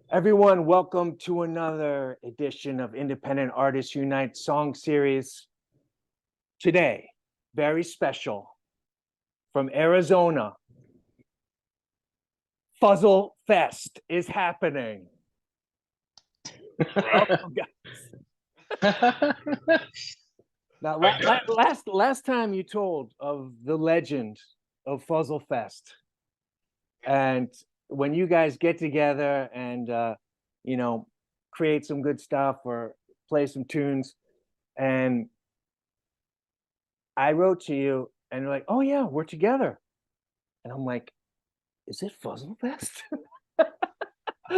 Everyone, welcome to another edition of Independent Artists Unite Song Series. Today, very special, from Arizona, Fuzzle Fest is happening. Welcome, guys. Now, last time you told of the legend of Fuzzle Fest, and when you guys get together and create some good stuff or play some tunes, and I wrote to you and you're like, oh yeah, we're together. And I'm like, is it Fuzzle Fest?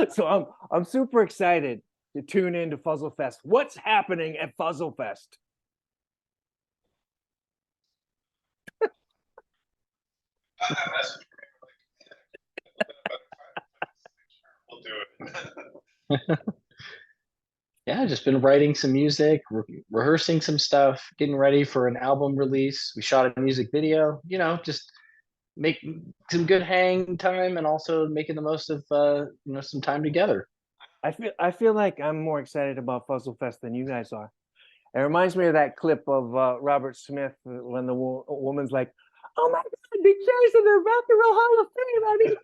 So I'm super excited to tune into Fuzzle Fest. What's happening at Fuzzle Fest? We'll do it. Yeah, just been writing some music, rehearsing some stuff, getting ready for an album release. We shot a music video, just make some good hang time and also making the most of some time together. I feel like I'm more excited about Fuzzle Fest than you guys are. It reminds me of that clip of Robert Smith when the woman's like, "Oh my God, Big J's in the Rock and Roll Hall of Fame! I mean,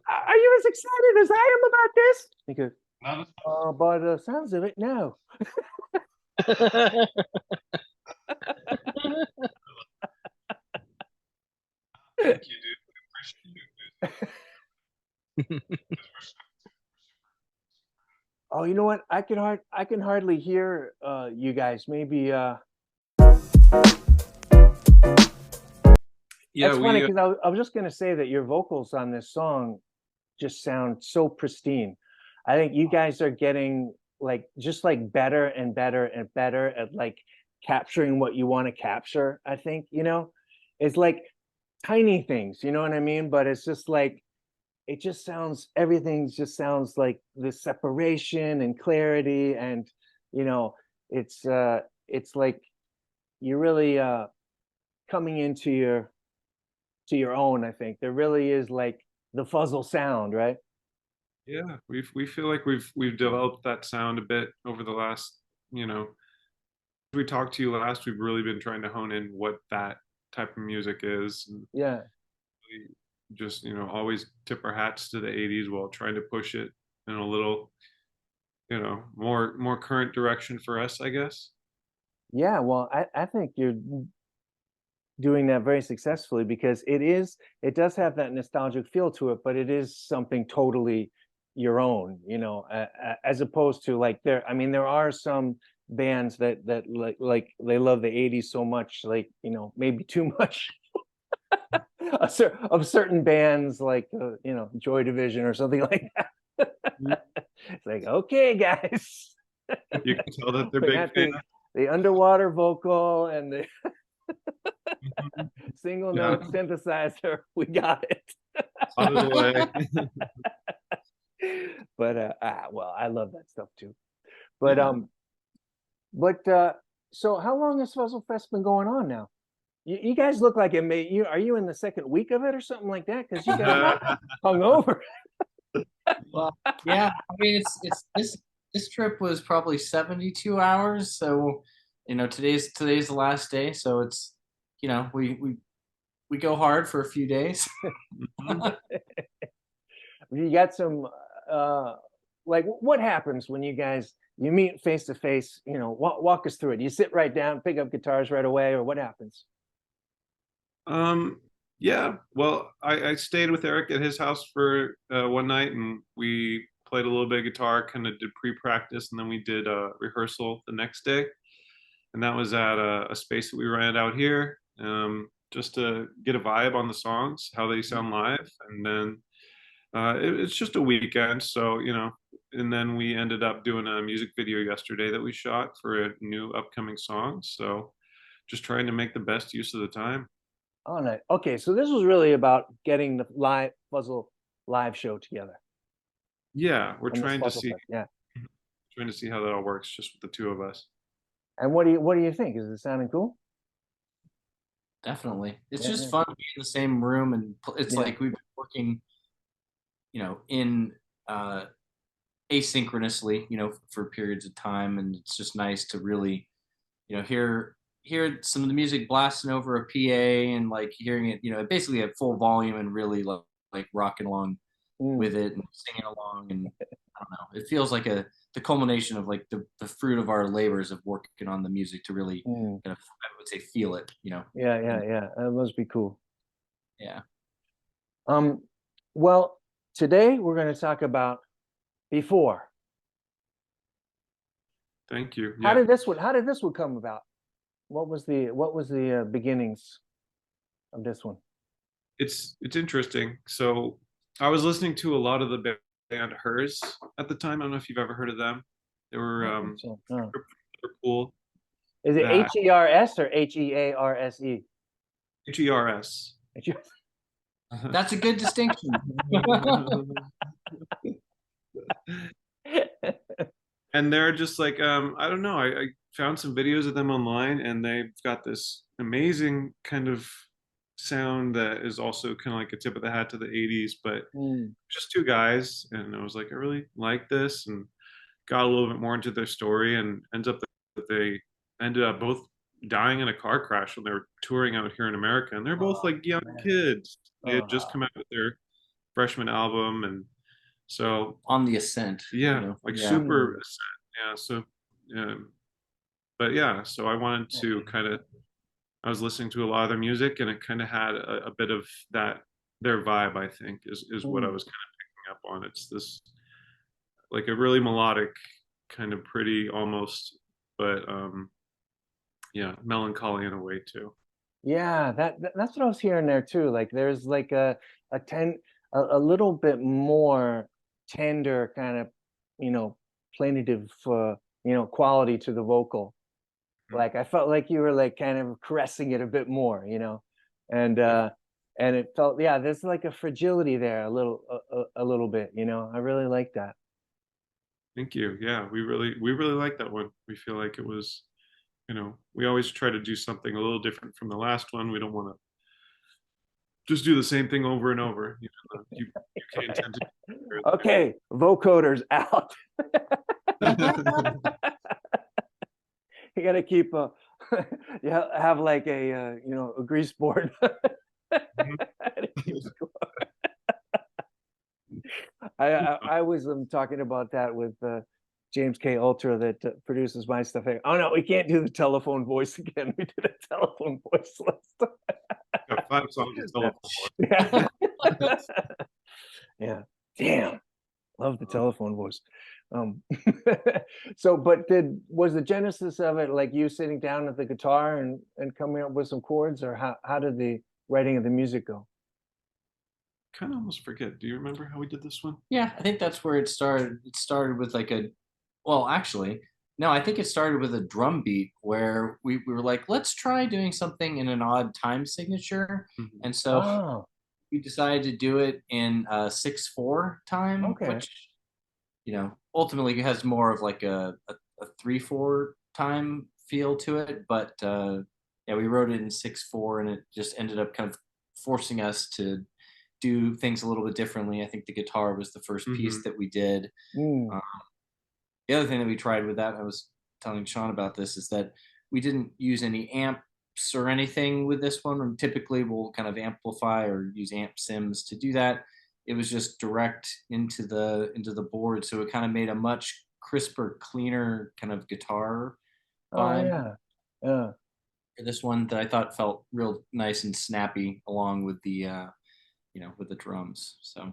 are you as excited as I am about this?" He goes, "By the sounds of it, no." Thank you, dude. I appreciate it. Oh, you know what? I can hardly hear you guys. Maybe Yeah, that's funny because I was just gonna say that your vocals on this song just sound so pristine. I think you guys are getting just better and better and better at like capturing what you want to capture. I think, it's like tiny things, you know what I mean? But it's just like it just sounds everything just sounds like the separation and clarity, and you know it's like you're really coming into your own. I think there really is like the fuzzle sound, right? yeah, we feel like we've developed that sound a bit over the last, we talked to you last, we've really been trying to hone in what that type of music is. And Yeah. we just, always tip our hats to the 80s while trying to push it in a little, more current direction for us, I guess. Yeah, well, I think you're doing that very successfully because it does have that nostalgic feel to it, but it is something totally your own, as opposed to like I mean, there are some bands that like they love the 80s so much, like, maybe too much of certain bands like Joy Division or something like that. It's like, okay, guys. You can tell that they're We big got fans. the underwater vocal and the single Yeah, note synthesizer. We got it. out of the way. But well, I love that stuff too. But Yeah. so how long has Fuzzle Fest been going on now? You guys look like it may you are you in the second week of it or something like that? Because you guys look hungover. Well, yeah, I mean this trip was probably 72 hours, so today's the last day, so it's we go hard for a few days. Mhm. You got some like what happens when you meet face to face, walk us through it. You sit right down, pick up guitars right away, or what happens? Um, yeah, well, I stayed with Eric at his house for one night, and we played a little bit of guitar, kind of did pre-practice, and then we did a rehearsal the next day. And that was at a space that we rented out here, just to get a vibe on the songs, how they sound live. And then it's just a weekend, so, and then we ended up doing a music video yesterday that we shot for a new upcoming song. So just trying to make the best use of the time. Oh, no. Okay, so this was really about getting the live Fuzzle live show together Yeah, we're on this trying to Fuzzle see Fest. Yeah. trying to see how that all works just with the two of us. And what do you think? Is it sounding cool? Definitely, it's Yeah, just yeah, fun to be in the same room, and it's yeah. like we've been working, in asynchronously, for periods of time, and it's just nice to really, hear some of the music blasting over a PA and like hearing it, basically at full volume and really like rocking along Mm, with it and singing along, and I don't know, it feels like the culmination of like the fruit of our labors of working on the music to really mm. kind of, I would say, feel it, Yeah, yeah, and yeah. That must be cool. yeah. Um, well, today we're going to talk about before. Thank you. How Yeah. did this one? How did this one come about? What was the beginnings of this one? It's interesting. So I was listening to a lot of the band Hers at the time. I don't know if you've ever heard of them. They I were don't think so. No. they're cool. Is it That HERS or HEARSE? HERS. That's a good distinction. And they're just like I don't know. I found some videos of them online, and they've got this amazing kind of sound that is also kind of like a tip of the hat to the 80s, but Mm, just two guys. And I was like, I really like this, and got a little bit more into their story, and ends up that they ended up both dying in a car crash when they were touring out here in America. And they're both oh, like young man. kids. They had just Oh, come out with their freshman album, and so On the ascent, yeah, like yeah. super mm, yeah. So um, but yeah, so I wanted to kind of, I was listening to a lot of their music, and it kind of had a bit of that, their vibe, I think, is what I mm. was kind of picking up on. It's this like a really melodic, kind of pretty almost, but yeah, melancholy in a way too. Yeah, that's what I was hearing there too. Like there's like a ten a little bit more tender kind of, you know, plaintive quality to the vocal. Mhm. Like I felt like you were like kind of caressing it a bit more, and Yeah, and it felt, yeah, there's like a fragility there a little bit, I really like that. thank you. Yeah, we really like that one. We feel like it was, we always try to do something a little different from the last one. We don't want to just do the same thing over and over. You can't tend to. Okay, vocoders out. You gotta keep a you have like a a grease board. To keep score. I was talking about that with James K. Ultra that produces my stuff. Oh no, we can't do the telephone voice again. We did a telephone voice list. Got 5 songs of telephone. Yeah. Yeah. Damn. Love the telephone voice. Um, so, but was the genesis of it like you sitting down at the guitar and coming up with some chords, or how did the writing of the music go? Kind of almost forget. Do you remember how we did this one? Yeah, I think that's where it started. It started with like well, actually, no, I think it started with a drum beat where we were like, let's try doing something in an odd time signature. Mhm. And so Oh, we decided to do it in 6/4 time, okay. which, ultimately has more of like a 3/4 time feel to it. But yeah, we wrote it in 6/4, and it just ended up kind of forcing us to do things a little bit differently. I think the guitar was the first piece Mhm. that we did. Mm, Uh, the other thing that we tried with that, I was telling Sean about this, is that we didn't use any amps or anything with this one. And typically, we'll kind of amplify or use amp sims to do that. It was just direct into the board, so it kind of made a much crisper, cleaner kind of guitar oh vibe yeah. Yeah. for this one that I thought felt real nice and snappy along with with the drums. So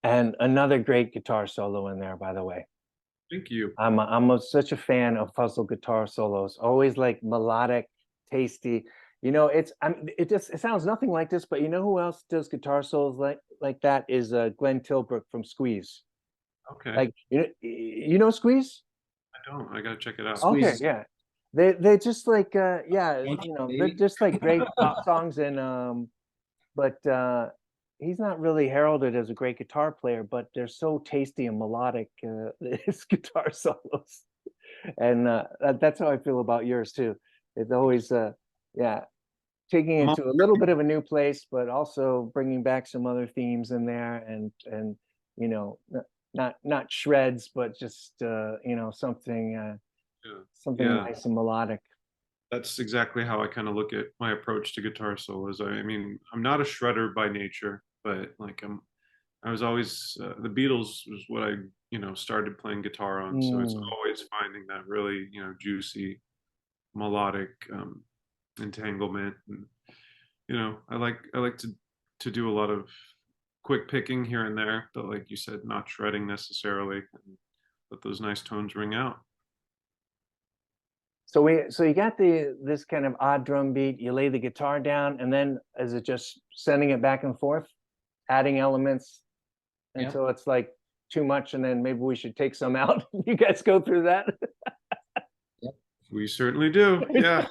And another great guitar solo in there, by the way. Thank you. Such a fan of Fuzzle guitar solos. Always like melodic, tasty. It sounds nothing like this, but you know who else does guitar solos like that is Glenn Tilbrook from Squeeze. Okay. Like you know Squeeze? I don't. I gotta check it out. Okay, Squeeze, yeah. They just like they're maybe. just like great pop songs, and but he's not really heralded as a great guitar player, but they're so tasty and melodic, his guitar solos. And that's how I feel about yours too. It's always yeah, taking I'm it al- to a little bit of a new place, but also bringing back some other themes in there, and you know, not shreds, but just something something Yeah. nice and melodic. That's exactly how I kind of look at my approach to guitar solos. I mean, I'm not a shredder by nature, but like I was always the Beatles was what I started playing guitar on. So it's Mm. always finding that really juicy melodic entanglement. And I like to do a lot of quick picking here and there, but like you said, not shredding necessarily, and let those nice tones ring out. So you got this kind of odd drum beat, you lay the guitar down, and then is it just sending it back and forth, adding elements Yeah. until it's like too much, and then maybe we should take some out? You guys go through that? We certainly do. Yeah.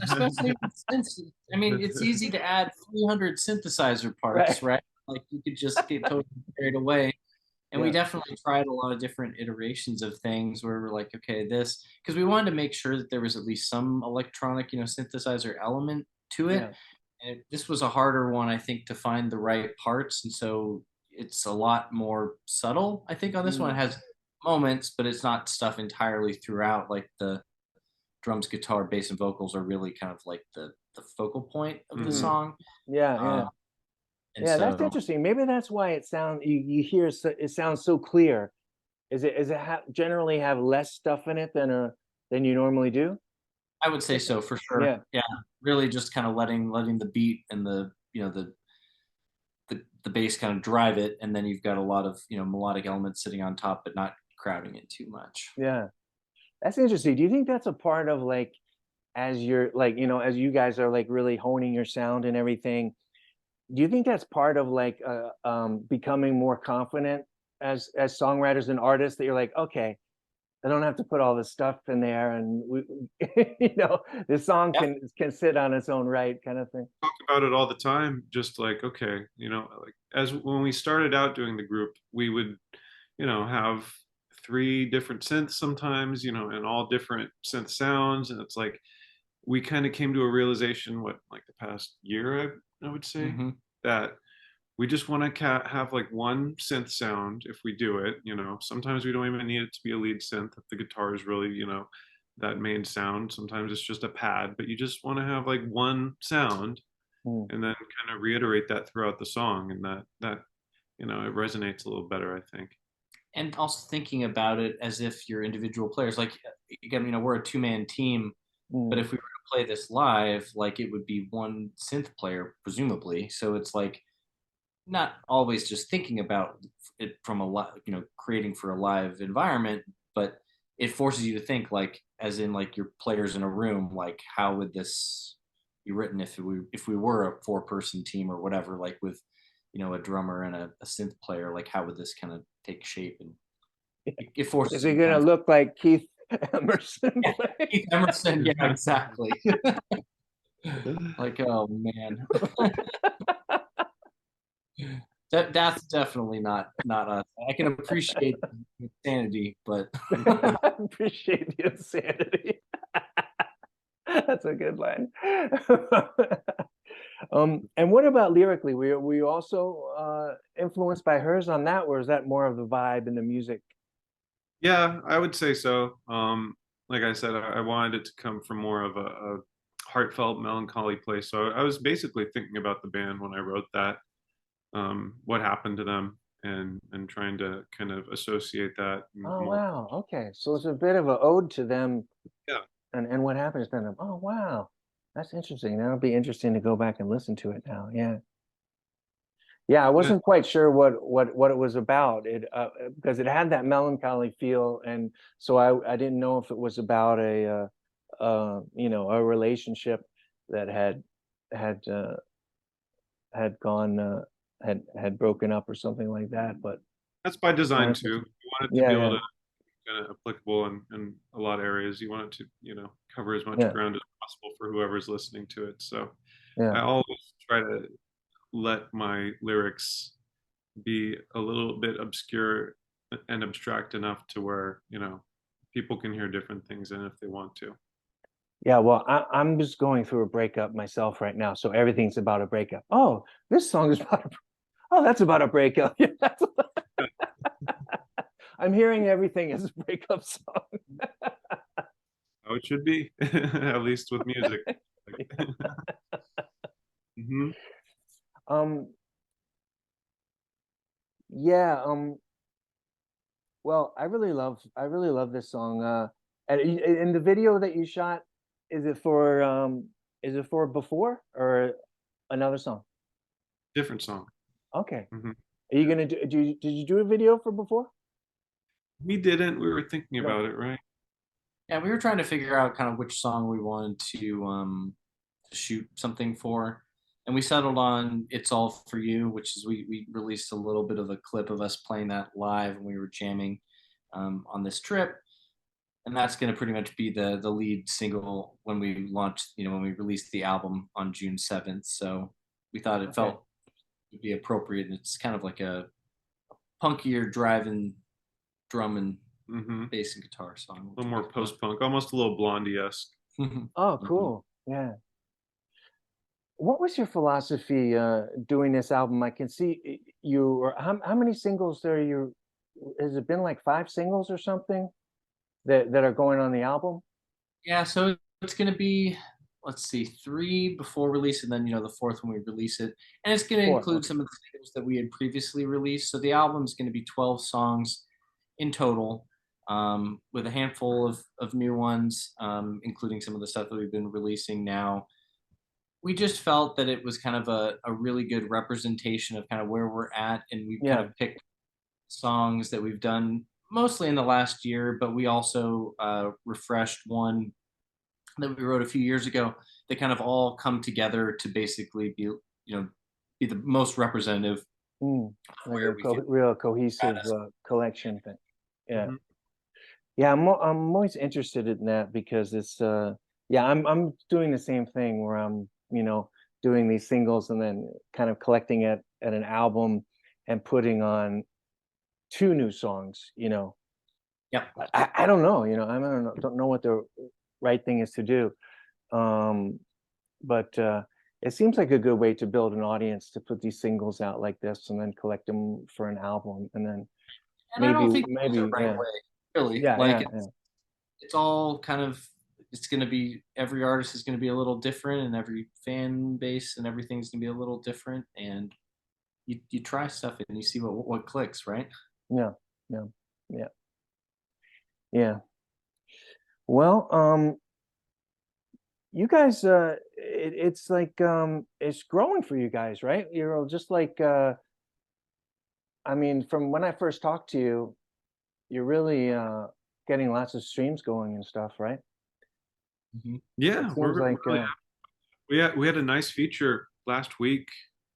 Especially since, I mean, it's easy to add 300 synthesizer parts, right? Like you could just get totally carried away. And we Yeah. definitely tried a lot of different iterations of things where we're like, okay, this, because we wanted to make sure that there was at least some electronic, synthesizer element to it. Yeah. And this was a harder one, I think, to find the right parts. And so it's a lot more subtle. I think on this one, it has moments, but it's not stuff entirely throughout. Like the drums, guitar, bass, and vocals are really kind of like the focal point of the Mhm. song. Yeah, yeah. And Yeah, that's so interesting. Maybe that's why you hear it sounds so clear. Is it generally have less stuff in it than you normally do? I would say so for sure. Yeah. Yeah, really just kind of letting the beat and the bass kind of drive it, and then you've got a lot of melodic elements sitting on top, but not crowding it too much. Yeah. That's interesting. Do you think that's a part of like as you're like, as you guys are like really honing your sound and everything, do you think that's part of like becoming more confident as songwriters and artists that you're like, okay, I don't have to put all this stuff in there, and this song Yeah. can sit on its own right, kind of thing. Talk about it all the time. Just like, okay, like as when we started out doing the group, we would, have three different synths sometimes, and all different synth sounds, and it's like we kind of came to a realization, what, like the past year, I would say, Mm-hmm. that we just want to have like one synth sound if we do it. Sometimes we don't even need it to be a lead synth if the guitar is really, that main sound. Sometimes it's just a pad, but you just want to have like one sound Mm. and then kind of reiterate that throughout the song, and that it resonates a little better, I think. And also thinking about it as if you're individual players. Like, again, we're a two-man team, but Mm. if we were to play this live, like it would be one synth player, presumably. So it's like not always just thinking about it from creating for a live environment, but it forces you to think like, as in like your players in a room, like how would this be written if we were a 4-person team or whatever, like with a drummer and a synth player, like how would this kind of take shape? And it forces Is it you gonna kind of, look like Keith Emerson? yeah, Keith Emerson, yeah, exactly. Like, oh man. That's definitely not us. I can appreciate the insanity, but I appreciate the insanity. That's a good line. And what about lyrically? Were you also influenced by hers on that, or is that more of the vibe and the music? Yeah, I would say so. Like I said, I wanted it to come from more of a heartfelt, melancholy place. So I was basically thinking about the band when I wrote that, what happened to them, and trying to kind of associate that Oh more. wow, okay. So it's a bit of an ode to them. Yeah. And what happens to them. Oh wow. That's interesting. That'll be interesting to go back and listen to it now. Yeah. Yeah, I Yeah. wasn't quite sure what it was about. It because it had that melancholy feel, and so I didn't know if it was about a relationship that had had gone had broken up or something like that. But That's by design honestly, too. You want it to yeah, be able yeah, to kind of applicable in a lot of areas. You want it to, cover as much yeah, ground as possible for whoever's listening to it. So yeah. I always try to let my lyrics be a little bit obscure and abstract enough to where, people can hear different things in if they want to. Yeah, well, I'm just going through a breakup myself right now, so everything's about a breakup. Oh, this song is about oh, that's about a breakup. Yeah, I'm hearing everything as a breakup song. How it should be, at least with music. Hmm. Um, yeah, well, I really love this song. And the video that you shot, is it for Before or another song? Different song. Okay. Hmm. Are you gonna did you do a video for Before? We didn't. We were thinking No. about it, right? Yeah, we were trying to figure out kind of which song we wanted to shoot something for, and we settled on "It's All for You," which is we released a little bit of a clip of us playing that live, and we were jamming on this trip, and that's going to pretty much be the lead single when we launched, when we released the album on June 7th. So we thought it Okay. felt would be appropriate, and it's kind of like a punkier driving drum and Hmm. bass and guitar song. A little more post-punk, almost a little Blondie-esque. Oh, cool. Yeah. What was your philosophy doing this album? I can see you or how many singles there you has it been like 5 singles or something that are going on the album? Yeah, so it's gonna be, let's see, three before release, and then the fourth when we release it, and it's gonna 4. include Okay. some of the singles that we had previously released. So the album's gonna be 12 songs in total, with a handful of new ones, including some of the stuff that we've been releasing now. We just felt that it was kind of a really good representation of kind of where we're at, and we've kind Yeah. of picked songs that we've done mostly in the last year, but we also refreshed one that we wrote a few years ago. They kind of all come together to basically be the most representative Mm. of Like where a we feel real at cohesive us. collection thing. Yeah. Hmm. Yeah, I'm always interested in that because it's yeah, I'm doing the same thing where I'm, doing these singles and then kind of collecting it at an album and putting on 2 new songs, Yep. I don't know, don't know what the right thing is to do. Um, but it seems like a good way to build an audience to put these singles out like this and then collect them for an album and then And I don't think that's the maybe right yeah. way, really. Yeah, Like yeah, yeah. it's all kind of, it's going to be, every artist is going to be a little different, and every fan base and everything's going to be a little different, and you try stuff and you see what clicks, right? Yeah, yeah, yeah, yeah. Well, you guys, it's like it's growing for you guys, right? You're just like, I mean, from when I first talked to you, you're really getting lots of streams going and stuff, right? Mhm. It Yeah, seems we're like, really we had a nice feature last week.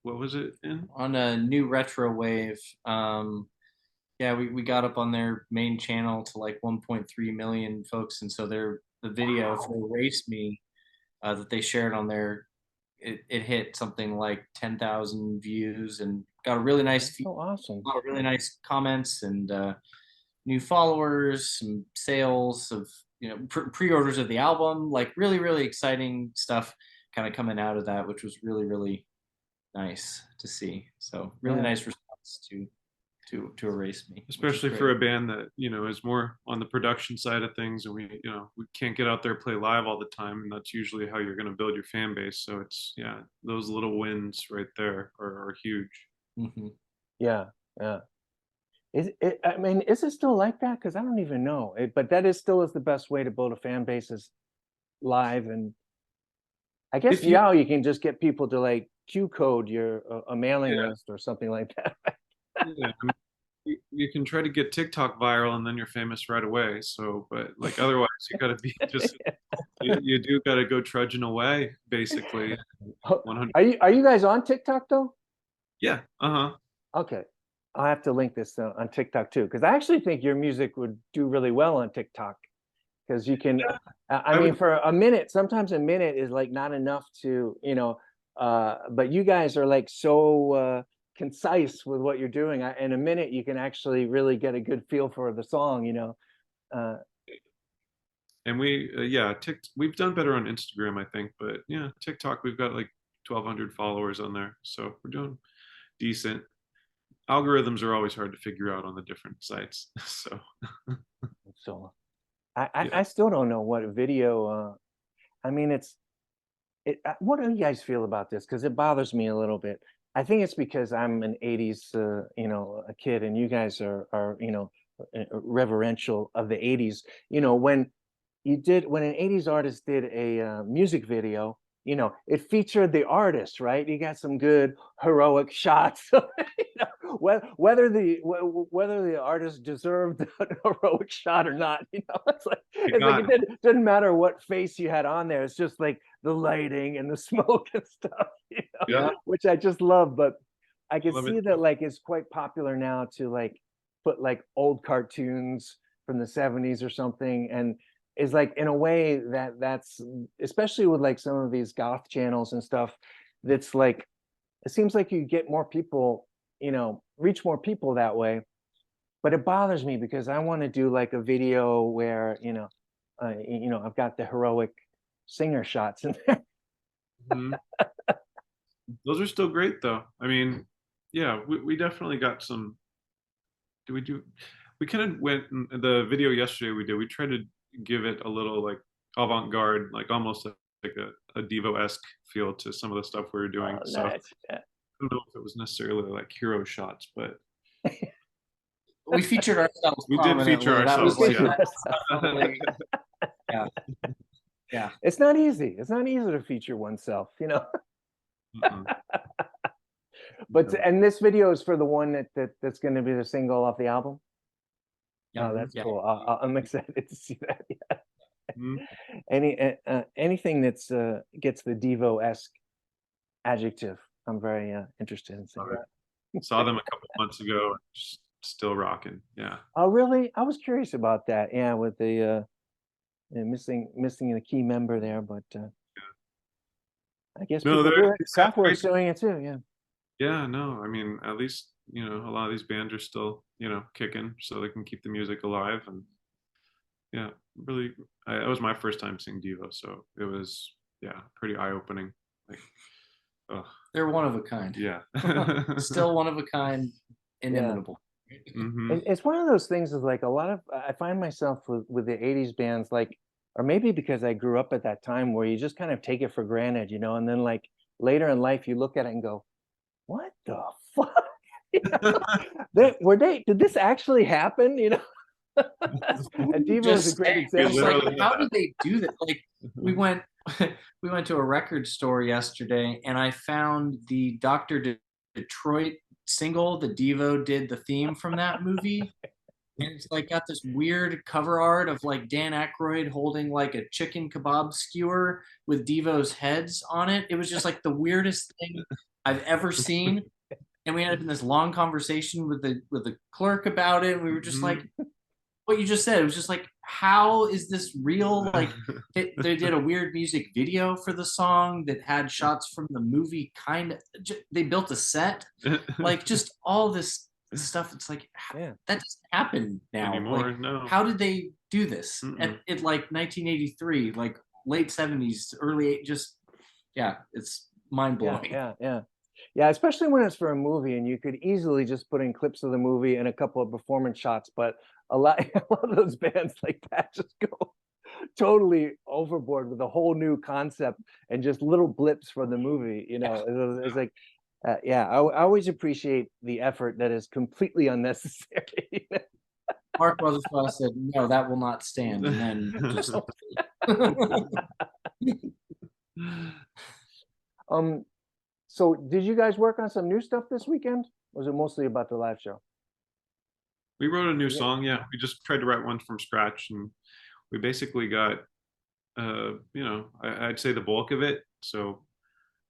What was it in? On a new retro wave. Yeah, we got up on their main channel to like 1.3 million folks, and so the video wow, for Race Me that they shared on there, it hit something like 10,000 views and got a really nice that's so awesome. a lot of really nice comments, and new followers, some sales of pre-orders of the album, like really really exciting stuff kind of coming out of that, which was really really nice to see. So really Yeah. nice response to Erase Me, which is Especially great. for a band that is more on the production side of things, and we can't get out there play live all the time, and that's usually how you're going to build your fan base. So it's those little wins right there are huge. Hmm. Yeah, yeah. Is it, I mean, is it still like that? Because I don't even know. But that is still is the best way to build a fan base is live. And I guess If you now you can just get people to like Q code your a mailing yeah, list or something like that. yeah. I mean, you can try to get TikTok viral and then you're famous right away. So, but like otherwise, you got to be just you do got to go trudging away, basically. Oh, 100. are you guys on TikTok though? Yeah. Uh-huh. Okay. I'll have to link this on TikTok too, because I actually think your music would do really well on TikTok. Because you can, I I mean, would. for a minute, sometimes a minute is like not enough to, but you guys are like so concise with what you're doing. In a minute, you can actually really get a good feel for the song. Uh, And we've done better on Instagram, I think, but yeah, TikTok, we've got like 1,200 followers on there, so we're doing decent. algorithms are always hard to figure out on the different sites. So So I Yeah. still don't know what video. I mean, what do you guys feel about this? Because it bothers me a little bit. I think it's because I'm an '80s, a kid, and you guys are reverential of the '80s. When an '80s artist did a music video, it featured the artist, right? You got some good heroic shots. Whether the artist deserved a heroic shot or not, it didn't matter what face you had on there. It's just like the lighting and the smoke and stuff, Yeah. which I just love. But I can Love see it. that like it's quite popular now to like put like old cartoons from the '70s or something, and is like in a way that's especially with like some of these goth channels and stuff, that's like it seems like you get more people, reach more people that way. But it bothers me because I want to do like a video where I've got the heroic singer shots in there. Mhm. Those are still great though. I mean, yeah, we definitely got some. We kind of went in the video yesterday we tried to give it a little like avant-garde, like almost like a Devo-esque feel to some of the stuff we were doing. Oh, So I nice. Yeah. don't know if it was necessarily like hero shots, but We featured ourselves. we did feature prominently. That was ourselves. like, Yeah. probably- yeah, yeah. It's not easy. It's not easy to feature oneself, Mm-mm. But No. and this video is for the one that's going to be the single off the album. Yeah, Oh, that's yeah. cool. I'm excited to see that. Yeah. Mhm. Anything that's gets the Devo-esque adjective, I'm very interested in seeing All right. that. Saw them a couple months ago, just still rocking. Yeah. Oh, really? I was curious about that. Yeah, with the missing the key member there, but I guess No, people do it. it's got Kraftwerk's great. doing it too. Yeah. Yeah, no, I mean, at least, a lot of these bands are still, kicking so they can keep the music alive. And yeah, really, it was my first time seeing Devo, so it was, yeah, pretty eye-opening. Like, oh, They're one of a kind. yeah. Still one of a kind, inimitable. Hmm. It's one of those things is like a lot of I find myself with the '80s bands, like, or maybe because I grew up at that time where you just kind of take it for granted, and then like later in life you look at it and go, what the fuck? Did this actually happen? And Devo is a Just great saying, example. it's like, literally how have. did they do that? Like, we went we went to a record store yesterday, and I found the Detroit single. The Devo did the theme from that movie, and it's like got this weird cover art of like Dan Aykroyd holding like a chicken kebab skewer with Devo's heads on it. It was just like the weirdest thing I've ever seen. And we ended up in this long conversation with the clerk about it. And we were just like, what you just said. It was just like, how is this real? Like, they did a weird music video for the song that had shots from the movie. They built a set, like just all this stuff. It's like, Yeah. that doesn't happen now. Anymore, Like, no. how did they do this Mm-mm. at like 1983, like late 70s, early just yeah, it's mind blowing. Yeah, especially when it's for a movie and you could easily just put in clips of the movie and a couple of performance shots, but a lot of those bands like that just go totally overboard with a whole new concept and just little blips from the movie. It's like, I always appreciate the effort that is completely unnecessary. Mark Brothers said, no, that will not stand. And then just So did you guys work on some new stuff this weekend? Or was it mostly about the live show? We wrote a new Yeah. song, yeah. We just tried to write one from scratch, and we basically got, I'd say the bulk of it. So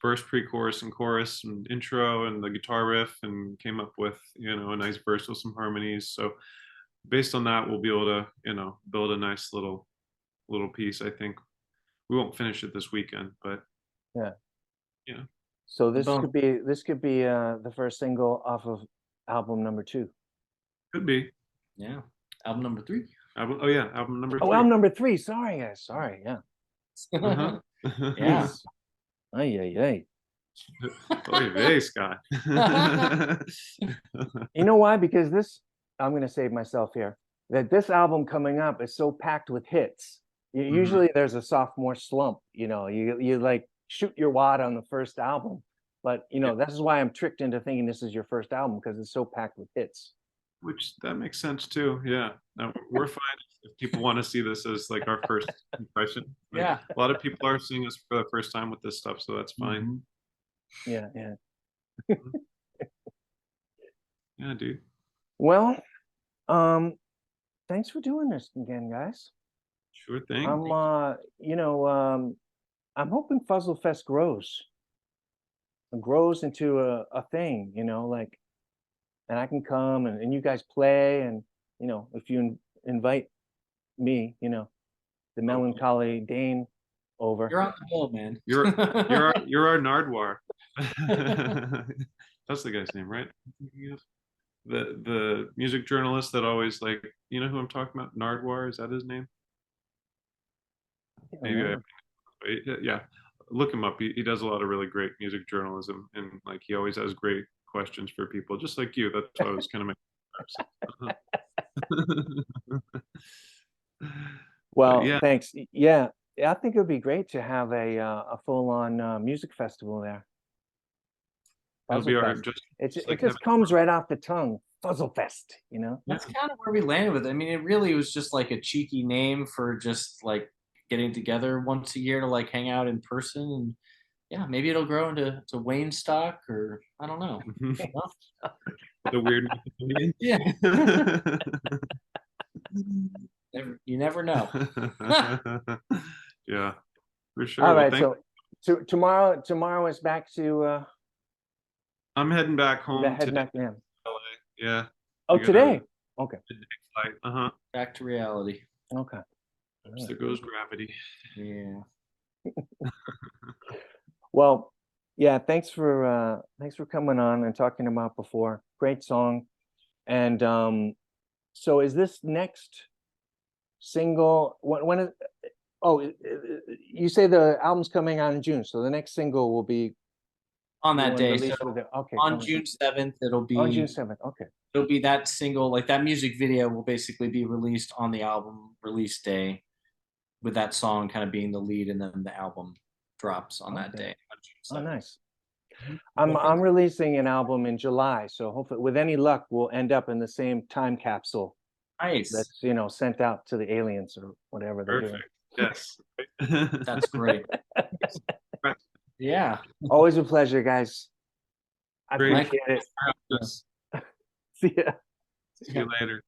verse, pre-chorus, and chorus, and intro, and the guitar riff, and came up with, a nice verse with some harmonies. So based on that, we'll be able to, build a nice little piece. I think we won't finish it this weekend, but Yeah. Yeah. So this Bump. could be the first single off of album number 2. could be. yeah. Album number 3. Oh yeah, album number 3. Oh, album number 3. Sorry, guys. Sorry. Yeah. Uh-huh. Yeah. Ay, ay, ay. Oy vey, Scott. You know why? Because this, I'm going to save myself here, that this album coming up is so packed with hits. Usually there's a sophomore slump, you like shoot your wad on the first album. But, this is why I'm tricked into thinking this is your first album, because it's so packed with hits. Which that makes sense too. Yeah. No, we're fine if people want to see this as like our first impression. Like, Yeah. a lot of people are seeing us for the first time with this stuff, so that's fine. Mhm. Yeah, yeah. Yeah, dude. Well, thanks for doing this again, guys. Sure thing. I'm hoping Fuzzle Fest grows into a thing, like, and I can come and you guys play, and if you invite me, the melancholy Dane over. You're on the hill, man. You're our Nardwar. That's the guy's name, right? The music journalist that always, like, you know who I'm talking about? Nardwar, is that his name? Maybe yeah. Look him up. He does a lot of really great music journalism, and like he always has great questions for people, just like you. That's why I was kind of Well, yeah, thanks. Yeah, I think it would be great to have a full-on music festival there. it'll be Fuzzle our Fest. just It like just comes right off the tongue. Fuzzle Fest, That's kind of where we landed with it. I mean, it really was just like a cheeky name for just like getting together once a year to like hang out in person. And yeah, maybe it'll grow into Wayne stock, or I don't know. the weird. Yeah. You never know. Yeah, for sure. All Well, right, so tomorrow is back to I'm heading back home heading today. back. Yeah. LA. Yeah. Oh, I got a today. Okay. midday flight. Uh-huh. Back to reality. Okay. Oops, there goes gravity. Yeah. Well, yeah, thanks for coming on and talking about before. Great song. And so is this next single when you say the album's coming out in June, so the next single will be On that day, released so with it. Okay, on June 7th, it'll be on June 7th. Okay. it'll be that single, like that music video will basically be released on the album release day, with that song kind of being the lead, and then the album drops on that Okay. day. On June Oh, 7th. nice. I'm releasing an album in July, so hopefully, with any luck, we'll end up in the same time capsule Nice. that's sent out to the aliens or whatever they're doing. Perfect. Yes. That's great. Yeah. Always a pleasure, guys. I Great. appreciate it. Yes. See ya. See you later.